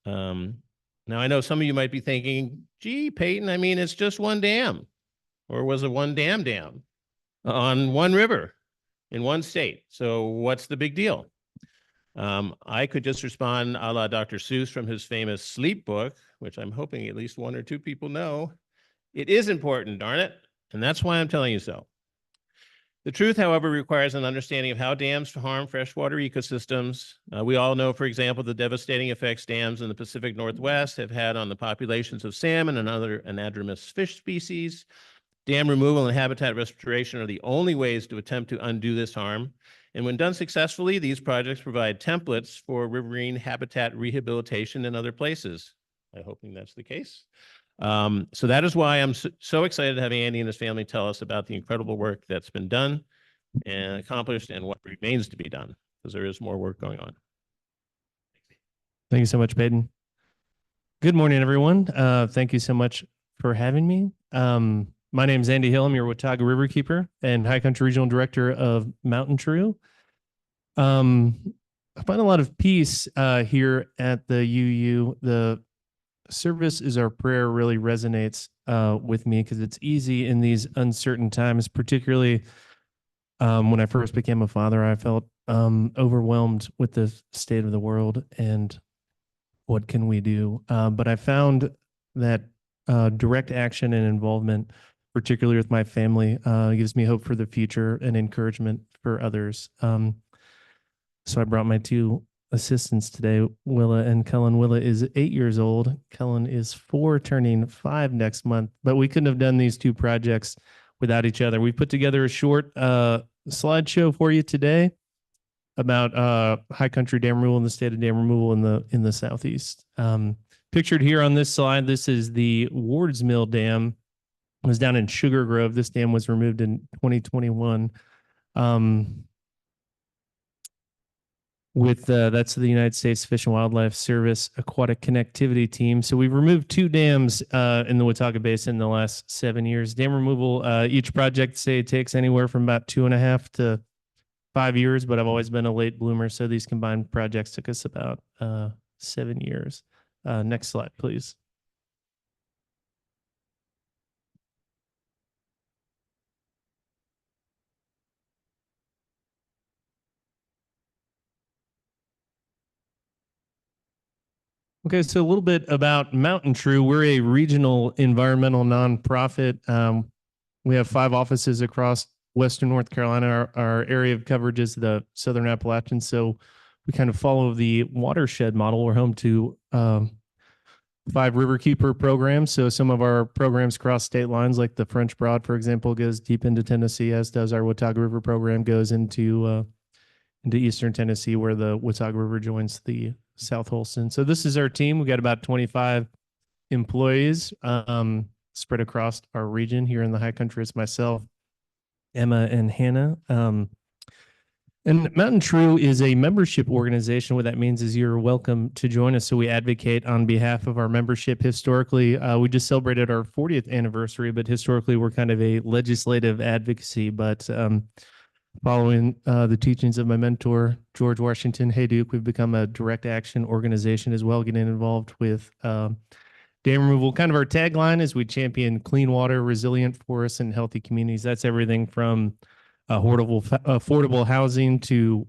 Now, I know some of you might be thinking, gee, Peyton, I mean, it's just one dam, or was it one dam on one river in one state? So what's the big deal? I could just respond a la Dr. Seuss from his famous Sleep book, which I'm hoping at least one or two people know. It is important, darn it, and that's why I'm telling you so. The truth, however, requires an understanding of how dams harm freshwater ecosystems. We all know, for example, the devastating effects dams in the Pacific Northwest have had on the populations of salmon and other anadromous fish species. Dam removal and habitat restoration are the only ways to attempt to undo this harm. And when done successfully, these projects provide templates for riverine habitat rehabilitation in other places. I'm hoping that's the case. So that is why I'm so excited to have Andy and his family tell us about the incredible work that's been done and accomplished and what remains to be done, because there is more work going on. Thank you so much, Peyton. Good morning, everyone. Thank you so much for having me. My name is Andy Hill. I'm your Watauga Riverkeeper and High Country Regional Director of Mountain True. I find a lot of peace here at the UU. The service is our prayer really resonates with me because it's easy in these uncertain times, particularly when I first became a father. I felt overwhelmed with the state of the world and what can we do. But I found that direct action and involvement, particularly with my family, gives me hope for the future and encouragement for others. So I brought my two assistants today, Willa and Cullen. Willa is 8 years old. Cullen is 4, turning 5 next month. But we couldn't have done these two projects without each other. We put together a short slideshow for you today about high country dam removal and the state of dam removal in the southeast. Pictured here on this slide, this is the Wards Mill Dam. It was down in Sugar Grove. This dam was removed in 2021. That's the United States Fish and Wildlife Service Aquatic Connectivity Team. So we've removed 2 dams in the Watauga Basin in the last 7 years. Dam removal, each project, say, it takes anywhere from about 2.5 to 5 years, but I've always been a late bloomer, so these combined projects took us about 7 years. Next slide, please. Okay, so a little bit about Mountain True. We're a regional environmental nonprofit. We have 5 offices across Western North Carolina. Our area of coverage is the Southern Appalachians, so we kind of follow the watershed model. We're home to 5 Riverkeeper programs. So some of our programs cross state lines, like the French Broad, for example, goes deep into Tennessee, as does our Watauga River program, goes into eastern Tennessee, where the Watauga River joins the South Holston. So this is our team. We got about 25 employees spread across our region. Here in the high country, it's myself, Emma, and Hannah. And Mountain True is a membership organization. What that means is you're welcome to join us. So we advocate on behalf of our membership. Historically, we just celebrated our 40th anniversary, but historically we're kind of a legislative advocacy. But following the teachings of my mentor, George Washington Hayduke, we've become a direct action organization as well, getting involved with dam removal. Kind of our tagline is we champion clean water, resilient forests, and healthy communities. That's everything from affordable housing to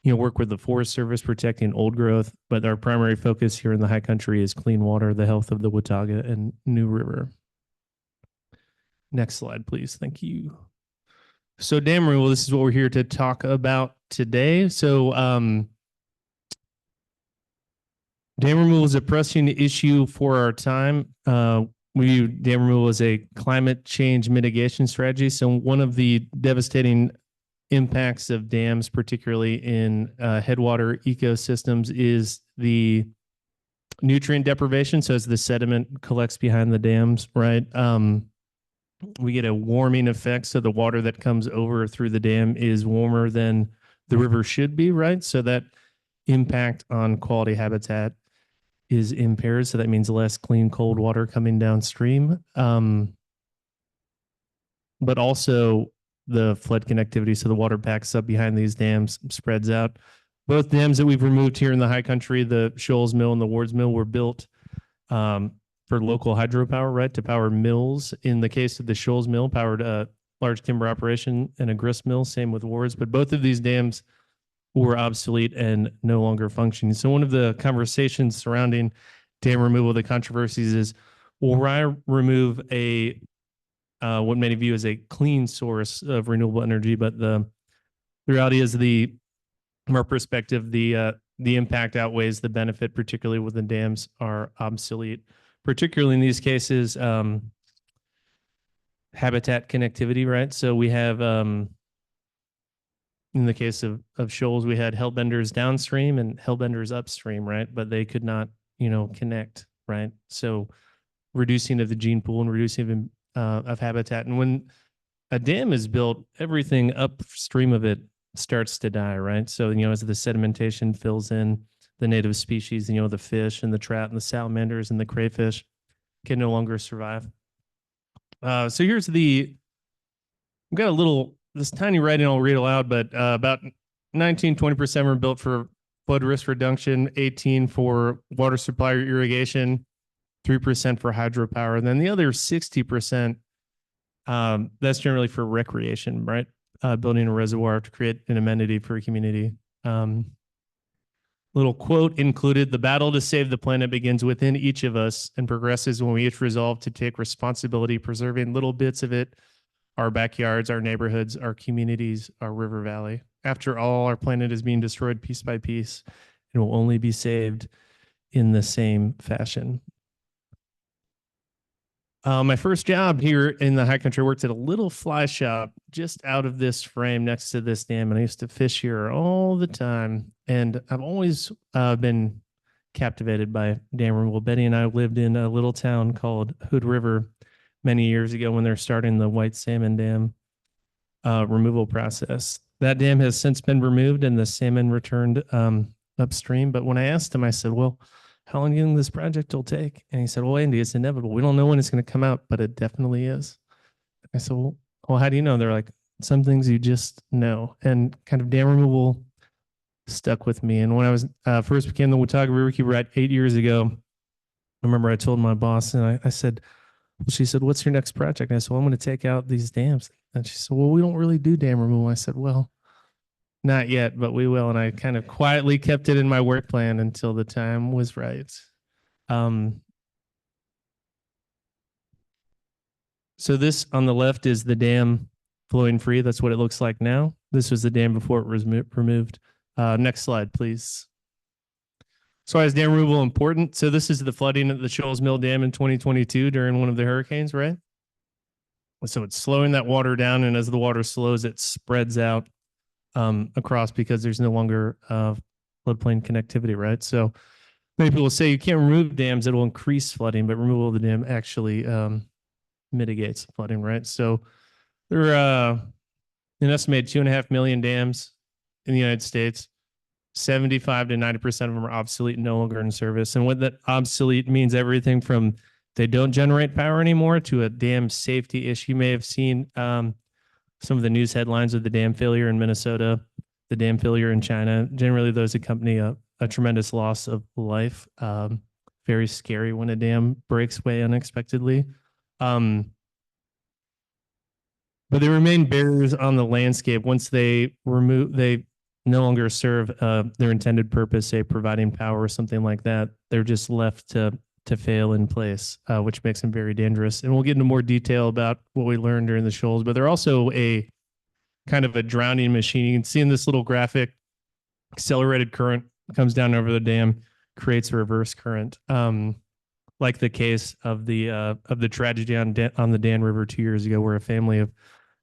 work with the Forest Service protecting old growth. But our primary focus here in the high country is clean water, the health of the Watauga and New River. Next slide, please. Thank you. So dam removal, this is what we're here to talk about today. So dam removal is a pressing issue for our time. We view dam removal as a climate change mitigation strategy. So one of the devastating impacts of dams, particularly in headwater ecosystems, is the nutrient deprivation. So as the sediment collects behind the dams, right? We get a warming effect. So the water that comes over through the dam is warmer than the river should be, right? So that impact on quality habitat is impaired. So that means less clean, cold water coming downstream. But also the flood connectivity. So the water backs up behind these dams, spreads out. Both dams that we've removed here in the high country, the Shoals Mill and the Wards Mill, were built for local hydropower, right, to power mills. In the case of the Shoals Mill, powered a large timber operation and a grist mill, same with Wards. But both of these dams were obsolete and no longer functioning. So one of the conversations surrounding dam removal, the controversies is, will I remove a what many view as a clean source of renewable energy, but the reality is from our perspective, the impact outweighs the benefit, particularly when the dams are obsolete. Particularly in these cases, habitat connectivity, right? So we have, in the case of Shoals, we had Hellbenders downstream and Hellbenders upstream, right? But they could not, connect, right? So reducing of the gene pool and reducing of habitat. And when a dam is built, everything upstream of it starts to die, right? So, as the sedimentation fills in, the native species, the fish and the trout and the salamanders and the crayfish can no longer survive. So here's I've got this tiny writing I'll read aloud, but about 19-20% were built for flood risk reduction, 18 for water supply or irrigation, 3% for hydropower. And then the other 60%, that's generally for recreation, right? Building a reservoir to create an amenity for a community. Little quote included: "The battle to save the planet begins within each of us and progresses when we each resolve to take responsibility, preserving little bits of it, our backyards, our neighborhoods, our communities, our river valley. After all, our planet is being destroyed piece by piece and will only be saved in the same fashion." My first job here in the high country, I worked at a little fly shop just out of this frame next to this dam, and I used to fish here all the time. And I've always been captivated by dam removal. Bettie and I lived in a little town called Hood River many years ago when they're starting the white salmon dam removal process. That dam has since been removed and the salmon returned upstream. But when I asked him, I said, "Well, how long do you think this project will take?" And he said, "Well, Andy, it's inevitable. We don't know when it's going to come out, but it definitely is." I said, well, how do you know? They're like, "Some things you just know." And kind of dam removal stuck with me. And when I was first became the Watauga Riverkeeper 8 years ago, I remember I told my boss, and I said, well, she said, "What's your next project?" And I said, "Well, I'm going to take out these dams." And she said, "Well, we don't really do dam removal." I said, "Well, not yet, but we will." And I kind of quietly kept it in my work plan until the time was right. So this on the left is the dam flowing free. That's what it looks like now. This was the dam before it was removed. Next slide, please. So why is dam removal important? So this is the flooding at the Shoals Mill Dam in 2022 during one of the hurricanes, right? So it's slowing that water down, and as the water slows, it spreads out across because there's no longer floodplain connectivity, right? So many people say you can't remove dams; it will increase flooding, but removal of the dam actually mitigates flooding, right? So there are an estimated 2.5 million dams in the United States. 75 to 90% of them are obsolete and no longer in service. And what that obsolete means, everything from they don't generate power anymore to a dam safety issue. You may have seen some of the news headlines of the dam failure in Minnesota, the dam failure in China. Generally, those accompany a tremendous loss of life. Very scary when a dam breaks away unexpectedly. But they remain barriers on the landscape. Once they no longer serve their intended purpose, say providing power or something like that. They're just left to fail in place, which makes them very dangerous. And we'll get into more detail about what we learned during the shoals, but they're also a kind of a drowning machine. You can see in this little graphic, accelerated current comes down over the dam, creates a reverse current. Like the case of the tragedy on the Dan River 2 years ago, where a family of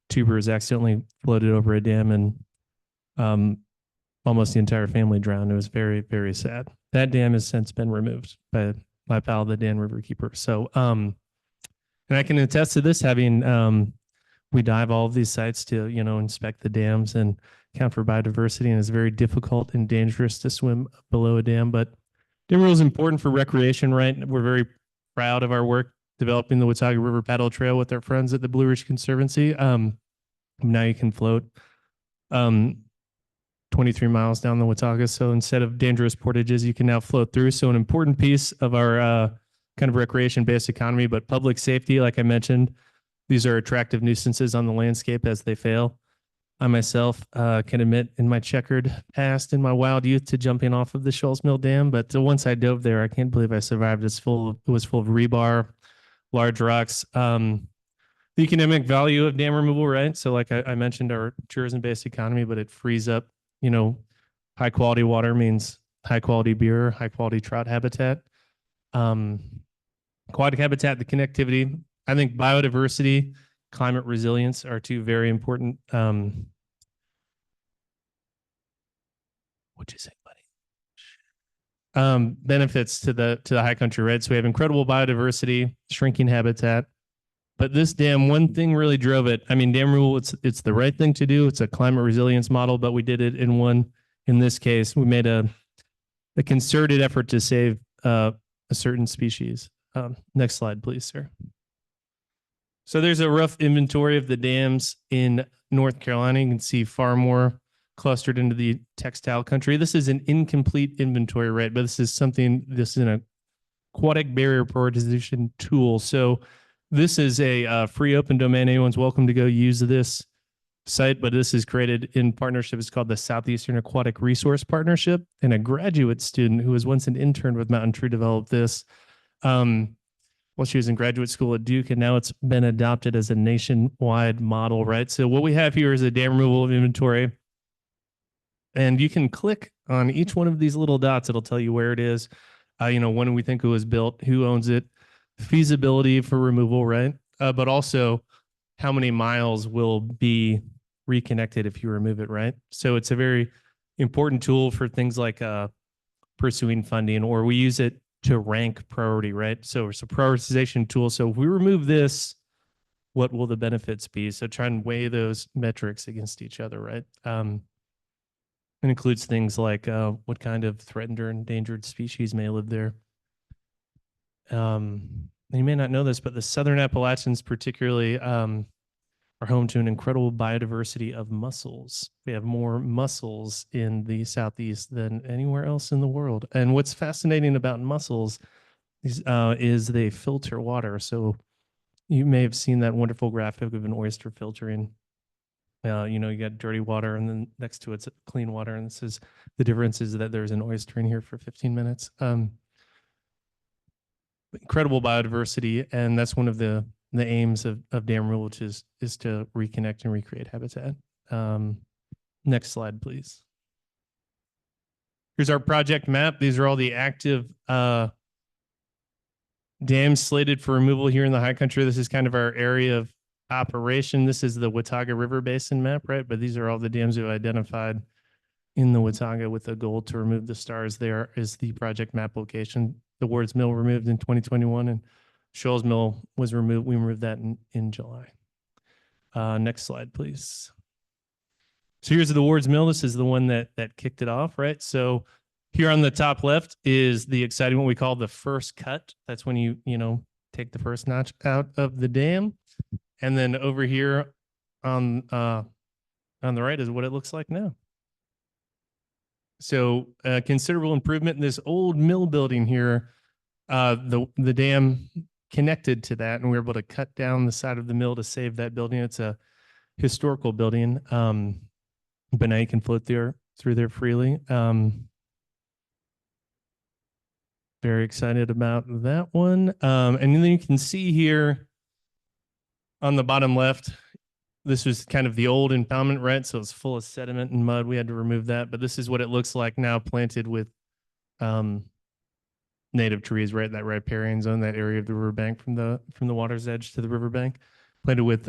tubers accidentally floated over a dam and almost the entire family drowned. It was very, very sad. That dam has since been removed by my pal, the Dan Riverkeeper. So, and I can attest to this, having we dive all of these sites to inspect the dams and count for biodiversity, and it's very difficult and dangerous to swim below a dam. But dam removal is important for recreation, right? We're very proud of our work developing the Watauga River Paddle Trail with our friends at the Blue Ridge Conservancy. Now you can float. 23 miles down the Watauga. So instead of dangerous portages, you can now float through. So an important piece of our kind of recreation-based economy, but public safety, like I mentioned, these are attractive nuisances on the landscape as they fail. I myself can admit in my checkered past, in my wild youth, to jumping off of the Shull's Mill Dam. But once I dove there, I can't believe I survived. It was full of rebar, large rocks. The economic value of dam removal, right? So like I mentioned, our tourism-based economy, but it frees up, high quality water means high quality beer, high quality trout habitat, aquatic habitat, the connectivity. I think biodiversity, climate resilience are two very important. What'd you say, buddy? Benefits to the high country, right? So we have incredible biodiversity, shrinking habitat. But this dam, one thing really drove it. I mean, dam rule, it's the right thing to do. It's a climate resilience model, but we did it in this case, we made a concerted effort to save a certain species. Next slide, please, sir. So there's a rough inventory of the dams in North Carolina. You can see far more clustered into the textile country. This is an incomplete inventory, right? But this is an aquatic barrier prioritization tool. So this is a free open domain. Anyone's welcome to go use this site, but this is created in partnership. It's called the Southeastern Aquatic Resource Partnership, and a graduate student who was once an intern with Mountain Tree developed this while she was in graduate school at Duke, and now it's been adopted as a nationwide model, right? So what we have here is a dam removal inventory, and you can click on each one of these little dots. It'll tell you where it is, when we think it was built, who owns it, feasibility for removal, right? But also how many miles will be reconnected if you remove it, right? So it's a very important tool for things like pursuing funding, or we use it to rank priority, right? So it's a prioritization tool. So if we remove this, what will the benefits be? So try and weigh those metrics against each other, right? It includes things like what kind of threatened or endangered species may live there. You may not know this, but the Southern Appalachians particularly are home to an incredible biodiversity of mussels. We have more mussels in the Southeast than anywhere else in the world. And what's fascinating about mussels is they filter water. So you may have seen that wonderful graphic of an oyster filtering. You got dirty water, and then next to it's clean water. And this is the difference is that there's an oyster in here for 15 minutes. Incredible biodiversity, and that's one of the aims of dam rule, which is to reconnect and recreate habitat. Next slide, please. Here's our project map. These are all the active dams slated for removal here in the high country. This is kind of our area of operation. This is the Watauga River Basin map, right? But these are all the dams we've identified in the Watauga with a goal to remove the stars. There is the project map location. The Ward's Mill removed in 2021, and Shull's Mill was removed. We removed that in July. Next slide, please. So here's the Ward's Mill. This is the one that kicked it off, right? So here on the top left is the exciting, what we call the first cut. That's when you take the first notch out of the dam. And then over here on the right is what it looks like now. So considerable improvement in this old mill building here. The dam connected to that, and we were able to cut down the side of the mill to save that building. It's a historical building, but now you can float through there freely. Very excited about that one. And then you can see here on the bottom left, this was kind of the old impoundment, right? So it's full of sediment and mud. We had to remove that, but this is what it looks like now, planted with native trees, right? That riparian zone, that area of the riverbank from the water's edge to the riverbank, planted with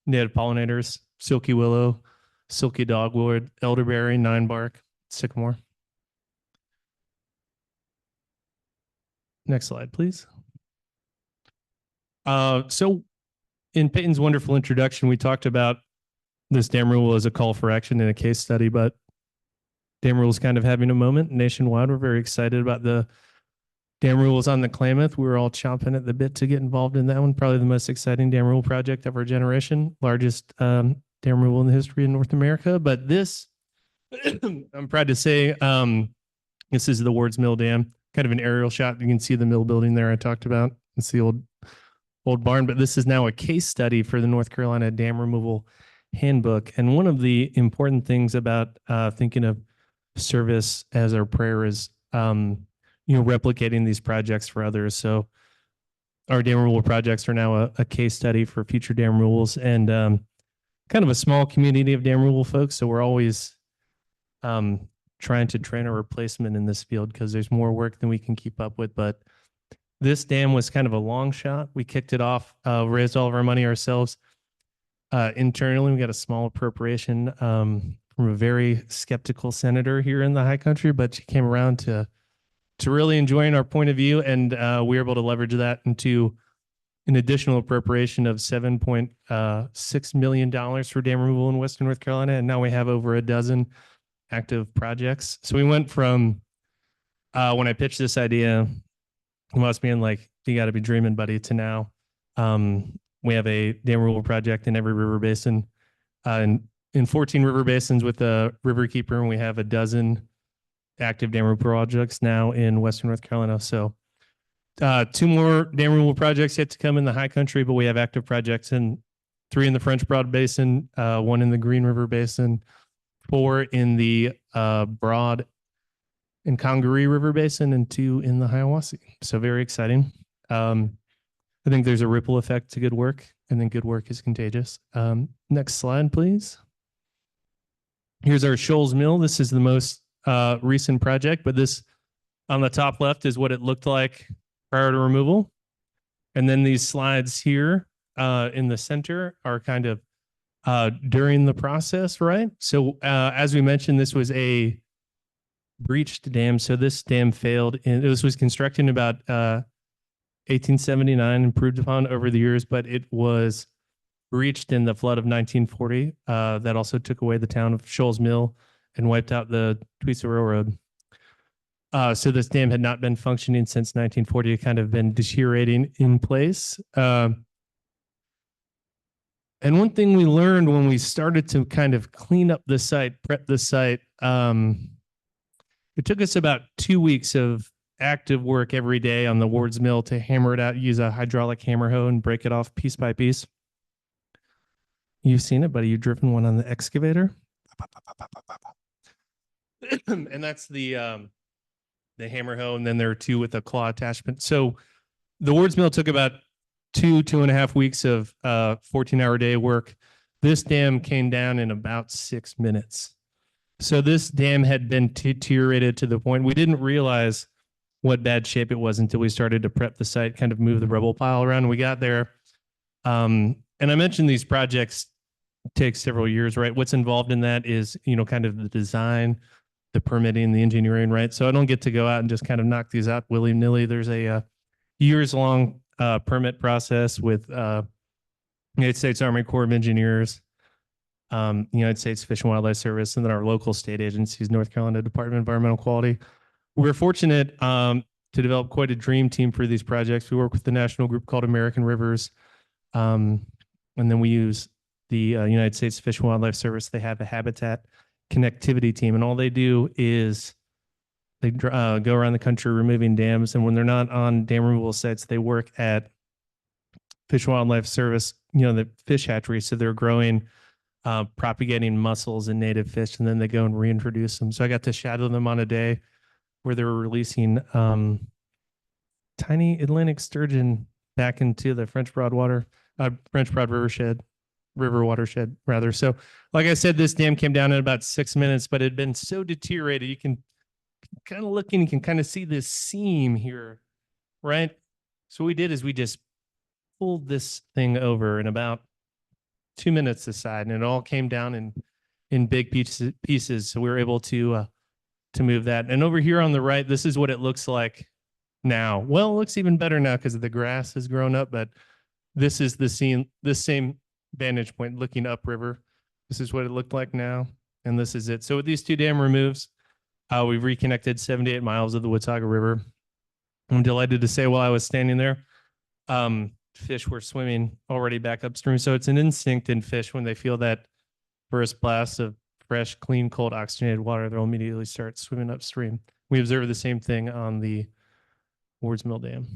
native pollinators, silky willow, silky dogwood, elderberry, ninebark, sycamore. Next slide, please. So in Peyton's wonderful introduction, we talked about this dam rule as a call for action in a case study, but dam rule is kind of having a moment nationwide. We're very excited about the dam rules on the Klamath. We were all chomping at the bit to get involved in that one. Probably the most exciting dam rule project of our generation, largest dam rule in the history of North America. But this I'm proud to say this is the Wards Mill Dam, kind of an aerial shot. You can see the mill building there I talked about. It's the old barn, but this is now a case study for the North Carolina Dam Removal Handbook. And one of the important things about thinking of service as our prayer is, replicating these projects for others. So our dam removal projects are now a case study for future dam rules, and kind of a small community of dam removal folks. So we're always trying to train a replacement in this field because there's more work than we can keep up with. But this dam was kind of a long shot. We kicked it off, raised all of our money ourselves. Internally, we got a small appropriation from a very skeptical senator here in the high country, but she came around to really enjoying our point of view, and we were able to leverage that into an additional appropriation of $7.6 million for dam removal in Western North Carolina, and now we have over a dozen active projects. So we went from when I pitched this idea, us being like, "You got to be dreaming, buddy," to now we have a dam removal project in every river basin, in 14 river basins with a Riverkeeper, and we have a dozen active dam removal projects now in Western North Carolina. So 2 more dam removal projects yet to come in the high country, but we have active projects in 3 in the French Broad Basin, 1 in the Green River Basin, 4 in the Broad and Congaree River Basin, and 2 in the Hiawassee. So very exciting. I think there's a ripple effect to good work, and then good work is contagious. Next slide, please. Here's our Shoals Mill. This is the most recent project, but this on the top left is what it looked like prior to removal. And then these slides here in the center are kind of during the process, right? So as we mentioned, this was a breached dam. So this dam failed, and this was constructed in about 1879, improved upon over the years, but it was breached in the flood of 1940. That also took away the town of Shoals Mill and wiped out the Tweetsa Railroad. So this dam had not been functioning since 1940. It kind of been deteriorating in place. And one thing we learned when we started to kind of clean up the site, prep the site, it took us about 2 weeks of active work every day on the Wards Mill to hammer it out, use a hydraulic hammer hoe and break it off piece by piece. You've seen it, buddy. You've driven one on the excavator. And that's the hammer hoe, and then there are 2 with a claw attachment. So the Wards Mill took about 2.5 weeks of 14-hour day work. This dam came down in about 6 minutes. So this dam had been deteriorated to the point we didn't realize what bad shape it was until we started to prep the site, kind of move the rubble pile around. We got there. And I mentioned these projects take several years, right? What's involved in that is, kind of the design, the permitting, the engineering, right? So I don't get to go out and just kind of knock these out willy-nilly. There's a years-long permit process with United States Army Corps of Engineers, United States Fish and Wildlife Service, and then our local state agencies, North Carolina Department of Environmental Quality. We're fortunate to develop quite a dream team for these projects. We work with the national group called American Rivers, and then we use the United States Fish and Wildlife Service. They have a habitat connectivity team, and all they do is they go around the country removing dams, and when they're not on dam removal sites, they work at Fish and Wildlife Service, the fish hatchery. So they're growing, propagating mussels and native fish, and then they go and reintroduce them. So I got to shadow them on a day where they were releasing tiny Atlantic sturgeon back into the French Broad River watershed, rather. So, like I said, this dam came down in about 6 minutes, but it had been so deteriorated. You can kind of look and you can kind of see this seam here, right? So what we did is we just pulled this thing over in about 2 minutes aside, and it all came down in big pieces. So we were able to move that. And over here on the right, this is what it looks like now. Well, it looks even better now because the grass has grown up, but this is the scene, this same vantage point looking upriver. This is what it looked like now, and this is it. So with these 2 dam removes, we've reconnected 78 miles of the Watauga River. I'm delighted to say while I was standing there, fish were swimming already back upstream. So it's an instinct in fish when they feel that first blast of fresh, clean, cold, oxygenated water, they'll immediately start swimming upstream. We observe the same thing on the Wards Mill Dam.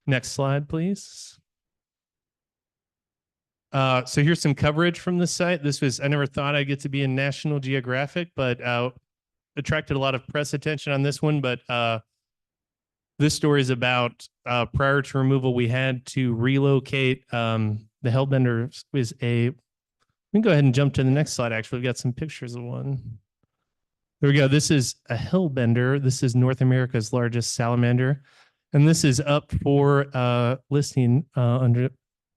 Next slide, please. So here's some coverage from this site. I never thought I'd get to be in National Geographic, but attracted a lot of press attention on this one. But this story is about prior to removal, we had to relocate. The Hellbender is we can go ahead and jump to the next slide. Actually, we've got some pictures of one. There we go. This is a Hellbender. This is North America's largest salamander. And this is up for listing under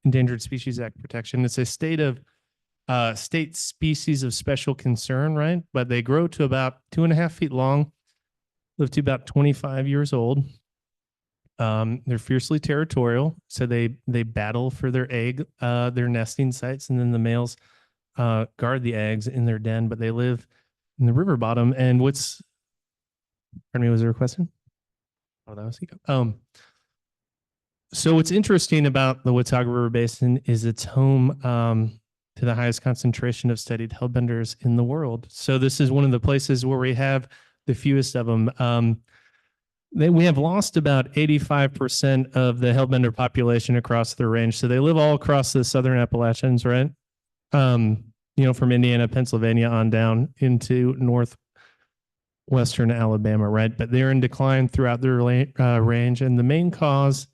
Endangered Species Act protection. It's a state species of special concern, right? But they grow to about 2.5 feet long, live to about 25 years old. They're fiercely territorial, so they battle for their their nesting sites, and then the males guard the eggs in their den, but they live in the river bottom. And pardon me, was there a question? Oh, that was so what's interesting about the Watauga River Basin is it's home to the highest concentration of studied hellbenders in the world. So this is one of the places where we have the fewest of them. We have lost about 85% of the hellbender population across the range. So they live all across the southern Appalachians, right? From Indiana, Pennsylvania on down into northwestern Alabama, right? But they're in decline throughout their range. And the main cause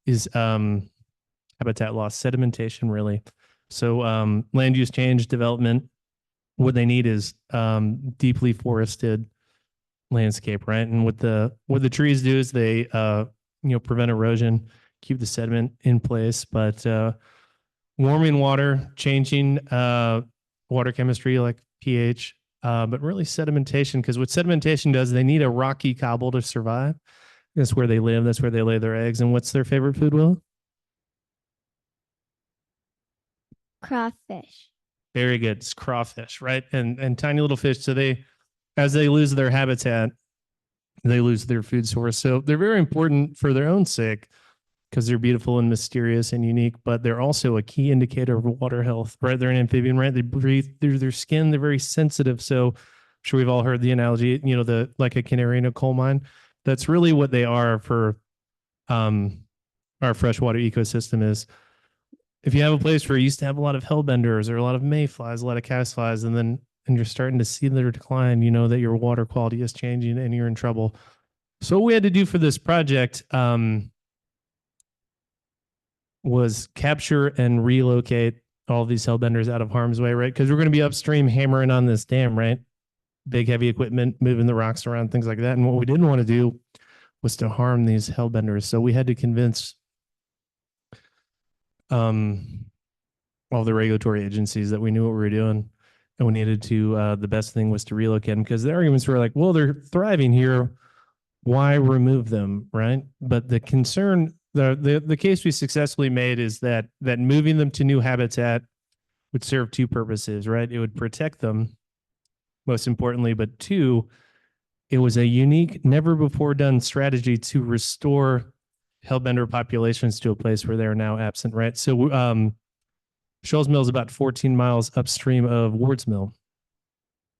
is habitat loss, sedimentation, really. So land use change, development, what they need is deeply forested landscape, right? And what the trees do is they prevent erosion, keep the sediment in place, but warming water, changing water chemistry like pH, but really sedimentation, because what sedimentation does, they need a rocky cobble to survive. That's where they live. That's where they lay their eggs. And what's their favorite food, Will? Crawfish. Very good. It's crawfish, right? And tiny little fish. So as they lose their habitat, they lose their food source. So they're very important for their own sake because they're beautiful and mysterious and unique, but they're also a key indicator of water health, right? They're an amphibian, right? They breathe through their skin. They're very sensitive. So I'm sure we've all heard the analogy, like a canary in a coal mine. That's really what they are for our freshwater ecosystem. Is if you have a place where you used to have a lot of hellbenders or a lot of mayflies, a lot of caddisflies, and you're starting to see their decline, that your water quality is changing and you're in trouble. So what we had to do for this project was capture and relocate all these hellbenders out of harm's way, right? Because we're going to be upstream hammering on this dam, right? Big heavy equipment, moving the rocks around, things like that. And what we didn't want to do was to harm these hellbenders. So we had to convince all the regulatory agencies that we knew what we were doing, and we needed to, the best thing was to relocate them, because the arguments were like, well, they're thriving here, why remove them, right? But the concern, the case we successfully made is that moving them to new habitat would serve two purposes, right? It would protect them, most importantly, but two, it was a unique, never before done strategy to restore hellbender populations to a place where they're now absent, right? So Shull's Mill is about 14 miles upstream of Wards Mill.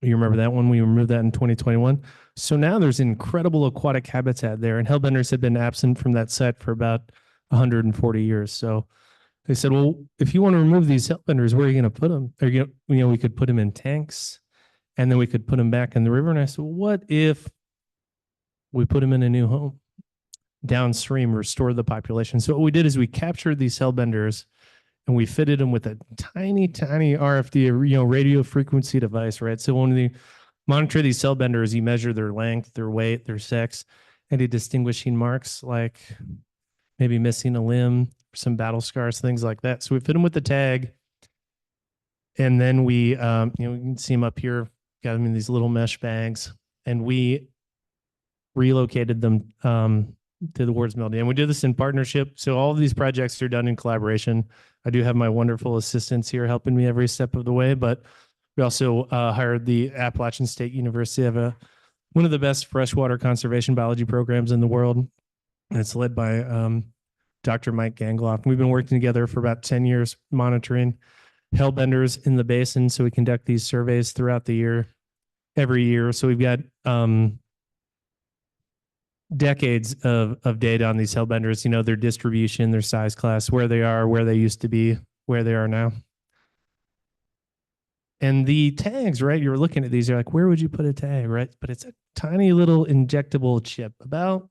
You remember that one? We removed that in 2021. So now there's incredible aquatic habitat there, and hellbenders had been absent from that site for about 140 years. So they said, well, if you want to remove these hellbenders, where are you going to put them? We could put them in tanks, and then we could put them back in the river. And I said, well, what if we put them in a new home downstream, restore the population? So what we did is we captured these hellbenders and we fitted them with a tiny, tiny RFD, radio frequency device, right? So when we monitor these hellbenders, you measure their length, their weight, their sex, any distinguishing marks like maybe missing a limb, some battle scars, things like that. So we fit them with the tag, and then we, you can see them up here, got them in these little mesh bags, and we relocated them to the Wards Mill Dam. We did this in partnership. So all of these projects are done in collaboration. I do have my wonderful assistants here helping me every step of the way, but we also hired the Appalachian State University. They have one of the best freshwater conservation biology programs in the world, and it's led by Dr. Mike Gangloff. We've been working together for about 10 years monitoring hellbenders in the basin. So we conduct these surveys throughout the year, every year. So we've got decades of data on these hellbenders, you know, their distribution, their size class, where they are, where they used to be, where they are now. And the tags, right? You're looking at these, you're like, where would you put a tag, right? But it's a tiny little injectable chip, about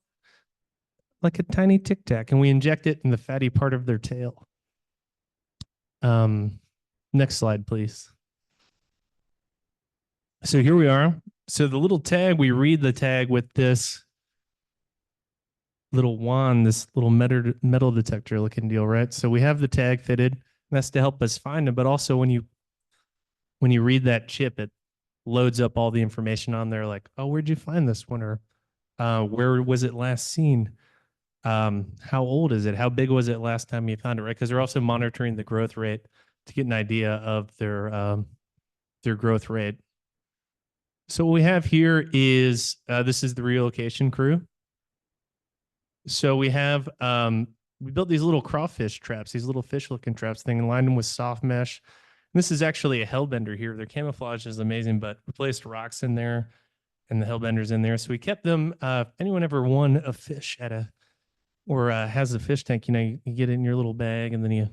like a tiny tic tac, and we inject it in the fatty part of their tail. Next slide, please. So here we are. So the little tag, we read the tag with this little wand, this little metal detector looking deal, right? So we have the tag fitted, and that's to help us find them. But also when you read that chip, it loads up all the information on there, like, oh, where'd you find this one? Or where was it last seen? How old is it? How big was it last time you found it, right? Because they're also monitoring the growth rate to get an idea of their growth rate. So what we have here is, this is the relocation crew. So we have, we built these little crawfish traps, these little fish looking traps thing, and lined them with soft mesh. And this is actually a hellbender here. Their camouflage is amazing, but we placed rocks in there and the hellbenders in there. So we kept them, if anyone ever won a fish at a, or has a fish tank, you know, you get it in your little bag and then you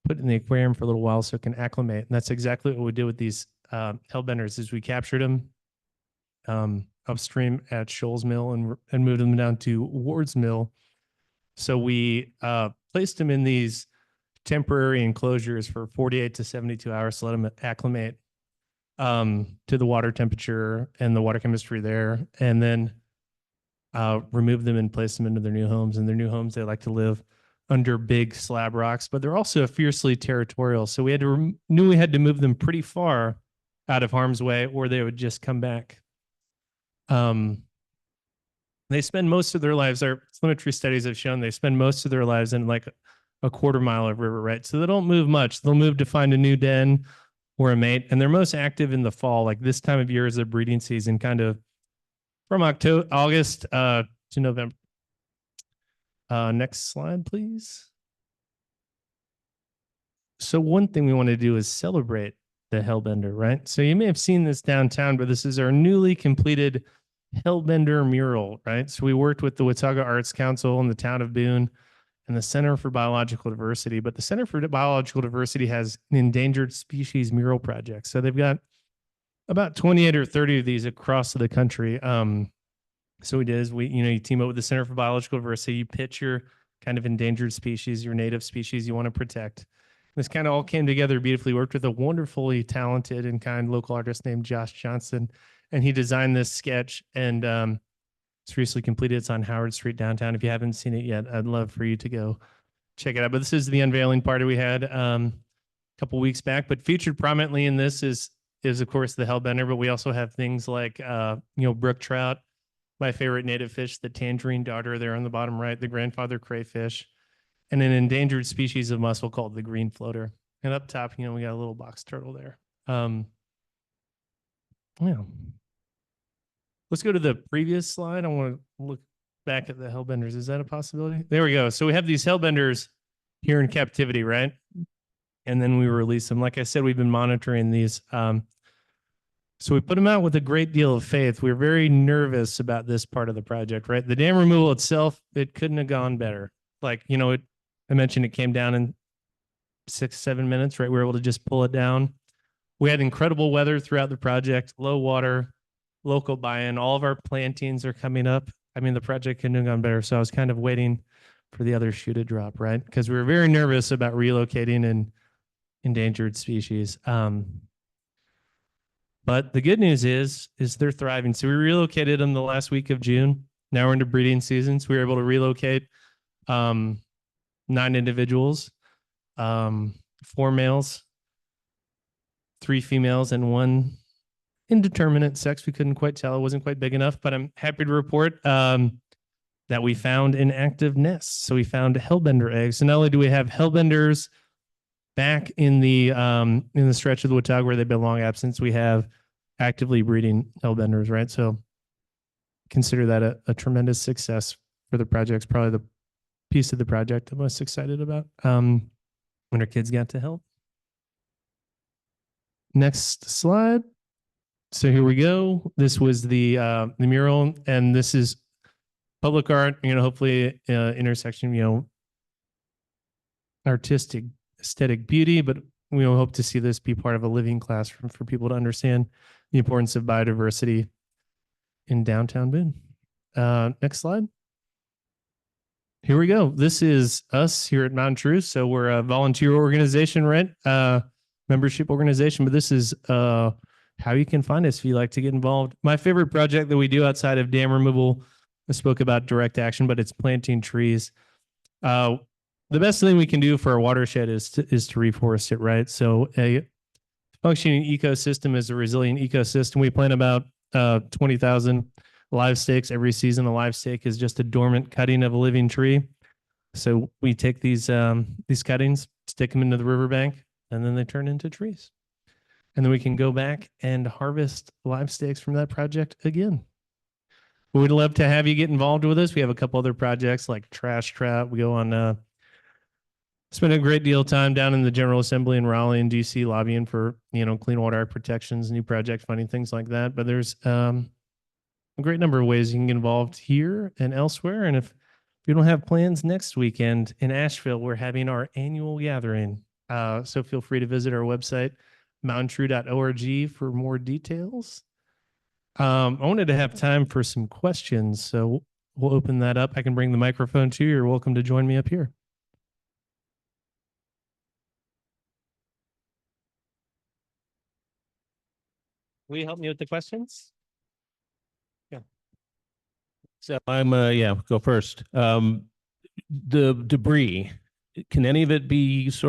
put it in the aquarium for a little while so it can acclimate. And that's exactly what we did with these hellbenders, is we captured them upstream at Shull's mill and moved them down to Ward's mill. So we placed them in these temporary enclosures for 48 to 72 hours to let them acclimate to the water temperature and the water chemistry there, and then remove them and place them into their new homes. And their new homes, they like to live under big slab rocks, but they're also fiercely territorial. So we had to knew we had to move them pretty far out of harm's way, or they would just come back. They spend most of their lives, our telemetry studies have shown they spend most of their lives in like a quarter mile of river, right? So they don't move much. They'll move to find a new den or a mate, and they're most active in the fall. Like this time of year is a breeding season, kind of from August to November. Next slide, please. So one thing we want to do is celebrate the Hellbender, right? So you may have seen this downtown, but this is our newly completed Hellbender mural, right? So we worked with the Watauga Arts Council and the town of Boone and the Center for Biological Diversity. But the Center for Biological Diversity has an endangered species mural project. So they've got about 28 or 30 of these across the country. So we did is you team up with the Center for Biological Diversity, you pitch your kind of endangered species, your native species you want to protect. This kind of all came together beautifully. Worked with a wonderfully talented and kind local artist named Josh Johnson, and he designed this sketch, and it's recently completed. It's on Howard Street downtown. If you haven't seen it yet, I'd love for you to go check it out. But this is the unveiling party we had a couple weeks back. But featured prominently in this is of course the Hellbender, but we also have things like brook trout, my favorite native fish, the tangerine darter there on the bottom right, the grandfather crayfish, and an endangered species of mussel called the green floater. And up top, we got a little box turtle there. Yeah. Let's go to the previous slide. I want to look back at the Hellbenders. Is that a possibility? There we go. So we have these Hellbenders here in captivity, right? And then we release them. Like I said, we've been monitoring these. So we put them out with a great deal of faith. We were very nervous about this part of the project, right? The dam removal itself, it couldn't have gone better. Like, I mentioned it came down in 6-7 minutes, right? We were able to just pull it down. We had incredible weather throughout the project, low water, local buy-in. All of our plantings are coming up. I mean, the project couldn't have gone better. So I was kind of waiting for the other shoe to drop, right? Because we were very nervous about relocating an endangered species. But the good news is they're thriving. So we relocated them the last week of June. Now we're into breeding season. So we were able to relocate 9 individuals, 4 males, 3 females, and 1 indeterminate sex. We couldn't quite tell. It wasn't quite big enough, but I'm happy to report that we found an active nest. So we found Hellbender eggs. So not only do we have Hellbenders back in the stretch of the Watauga where they've been long absent, we have actively breeding Hellbenders, right? So consider that a tremendous success for the project. It's probably the piece of the project I'm most excited about when our kids got to help. Next slide. So here we go. This was the mural, and this is public art. Hopefully intersection. Artistic aesthetic beauty, but we hope to see this be part of a living classroom for people to understand the importance of biodiversity in downtown Boone. Next slide. Here we go. This is us here at Mountain True. So we're a volunteer organization, right? Membership organization, but this is how you can find us if you like to get involved. My favorite project that we do outside of dam removal, I spoke about direct action, but it's planting trees. The best thing we can do for our watershed is to reforest it, right? So a functioning ecosystem is a resilient ecosystem. We plant about 20,000 live stakes every season. A live stake is just a dormant cutting of a living tree. So we take these cuttings, stick them into the riverbank, and then they turn into trees. And then we can go back and harvest live stakes from that project again. We'd love to have you get involved with us. We have a couple other projects like Trash Trap. We go on spend a great deal of time down in the General Assembly in Raleigh and DC lobbying for, Clean Water Act protections, new project funding, things like that. But there's a great number of ways you can get involved here and elsewhere. And if you don't have plans next weekend in Asheville, we're having our annual gathering. So feel free to visit our website, mountaintrue.org, for more details. I wanted to have time for some questions, so we'll open that up. I can bring the microphone to you. You're welcome to join me up here. Will you help me with the questions? Yeah. So I'm go first. The debris, can any of it be sort